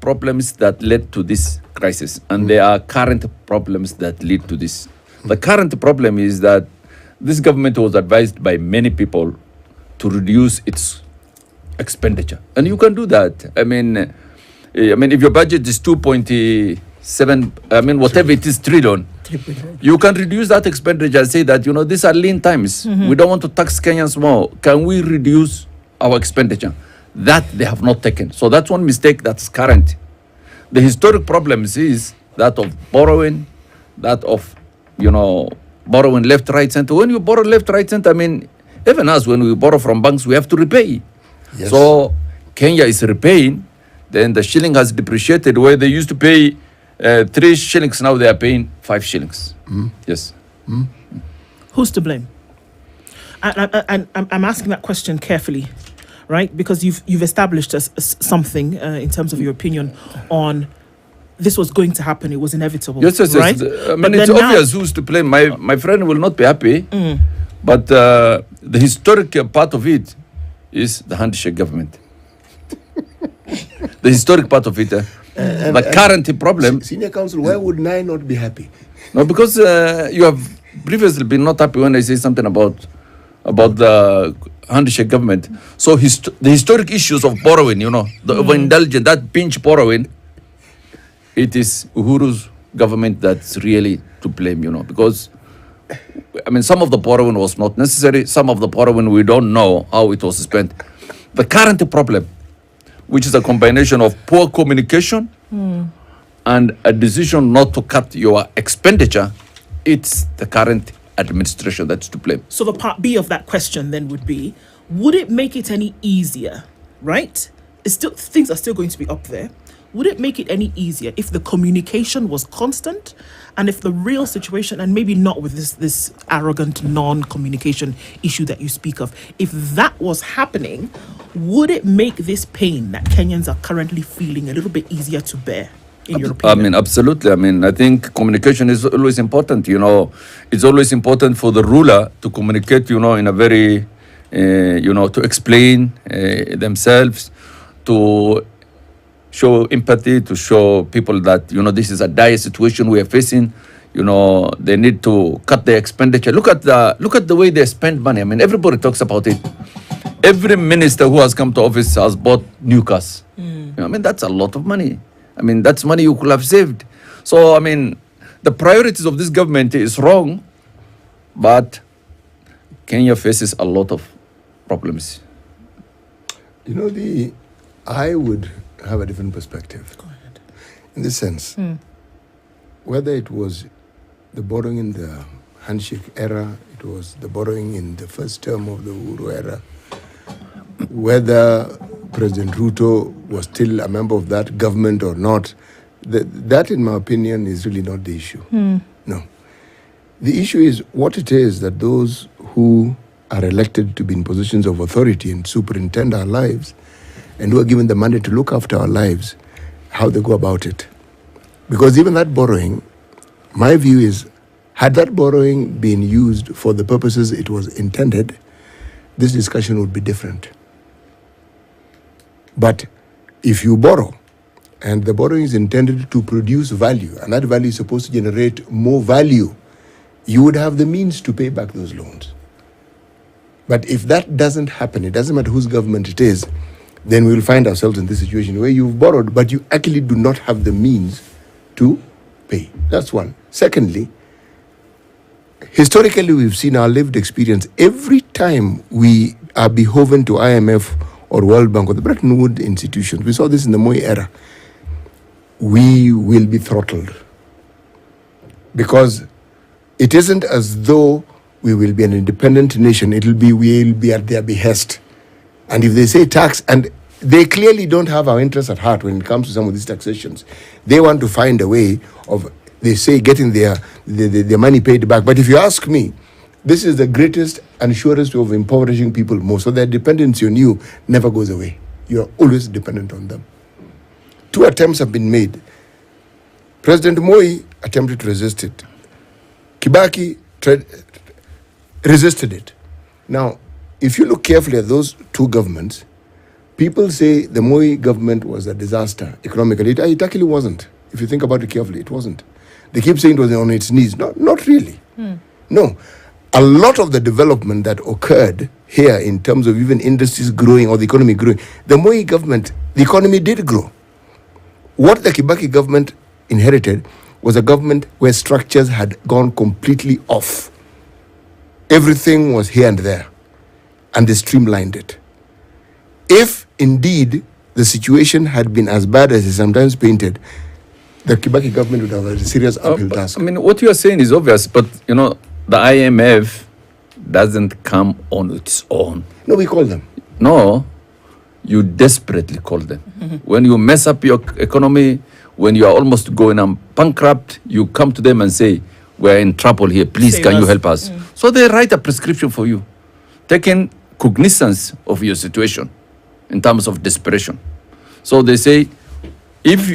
problems that led to this crisis, and there are current problems that lead to this. The current problem is that this government was advised by many people to reduce its expenditure, and you can do that. I mean, if your budget is 2.7, whatever it is, trillion, you can reduce that expenditure and say that, these are lean times. We don't want to tax Kenyans more. Can we reduce our expenditure? That they have not taken. So that's one mistake that's current. The historic problems is that of borrowing, that of, borrowing left, right, center. When you borrow left, right, center, even us, when we borrow from banks, we have to repay. Yes. So Kenya is repaying. Then the shilling has depreciated. Where they used to pay 3 shillings, now they are paying 5 shillings. Yes. Who's to blame? I'm asking that question carefully, right? Because you've established something in terms of your opinion on this was going to happen. It was inevitable. Yes. Right? It's obvious who's to blame. My friend will not be happy, but the historic part of it is the handshake government. The historic part of it. The current problem. Senior counsel, why would I not be happy? No, because you have previously been not happy when I say something about the handshake government. So the historic issues of borrowing, the overindulgent, that pinch borrowing, it is Uhuru's government that's really to blame, because some of the borrowing was not necessary. Some of the borrowing, we don't know how it was spent. The current problem, which is a combination of poor communication and a decision not to cut your expenditure, it's the current administration that's to blame. So the part B of that question then would be, would it make it any easier, right? Things are still going to be up there. Would it make it any easier if the communication was constant, and if the real situation, and maybe not with this arrogant non-communication issue that you speak of, if that was happening, would it make this pain that Kenyans are currently feeling a little bit easier to bear, in your opinion? Absolutely. I think communication is always important. It's always important for the ruler to communicate, in a very, to explain themselves, to show empathy, to show people that, this is a dire situation we are facing. They need to cut their expenditure. Look at the way they spend money. Everybody talks about it. Every minister who has come to office has bought new cars. That's a lot of money. That's money you could have saved. So, the priorities of this government is wrong, but Kenya faces a lot of problems. I would have a different perspective. Go ahead. In this sense, whether it was the borrowing in the handshake era, it was the borrowing in the first term of the Uhuru era, whether President Ruto was still a member of that government or not, that, in my opinion, is really not the issue. No. The issue is what it is that those who are elected to be in positions of authority and superintend our lives, and who are given the mandate to look after our lives, how they go about it. Because even that borrowing, my view is, had that borrowing been used for the purposes it was intended, this discussion would be different. But if you borrow, and the borrowing is intended to produce value, and that value is supposed to generate more value, you would have the means to pay back those loans. But if that doesn't happen, it doesn't matter whose government it is, then we will find ourselves in this situation where you've borrowed, but you actually do not have the means to pay. That's one. Secondly, historically, we've seen our lived experience. Every time we are beholden to IMF or World Bank or the Bretton Woods institutions, we saw this in the Moi era, we will be throttled. Because it isn't as though we will be an independent nation. We will be at their behest. And if they say tax, and they clearly don't have our interests at heart when it comes to some of these taxations. They want to find a way of, they say, getting their money paid back. But if you ask me, this is the greatest and surest way of impoverishing people more. So their dependency on you never goes away. You're always dependent on them. 2 attempts have been made. President Moi attempted to resist it. Kibaki resisted it. Now, if you look carefully at those 2 governments, People say the Moi government was a disaster economically. It actually wasn't. If you think about it carefully, it wasn't. They keep saying it was on its knees. Not really. No. A lot of the development that occurred here in terms of even industries growing or the economy growing, the Moi government, the economy did grow. What the Kibaki government inherited was a government where structures had gone completely off. Everything was here and there, and they streamlined it. If indeed the situation had been as bad as is sometimes painted, the Kibaki government would have a serious uphill task. I mean, what you are saying is obvious, but you know, the IMF doesn't come on its own. No, we call them. No, you desperately call them. When you mess up your economy, when you are almost going bankrupt, you come to them and say, we're in trouble here, please Save can you us. help us? So they write a prescription for you, taking cognizance of your situation in terms of desperation. So they say, if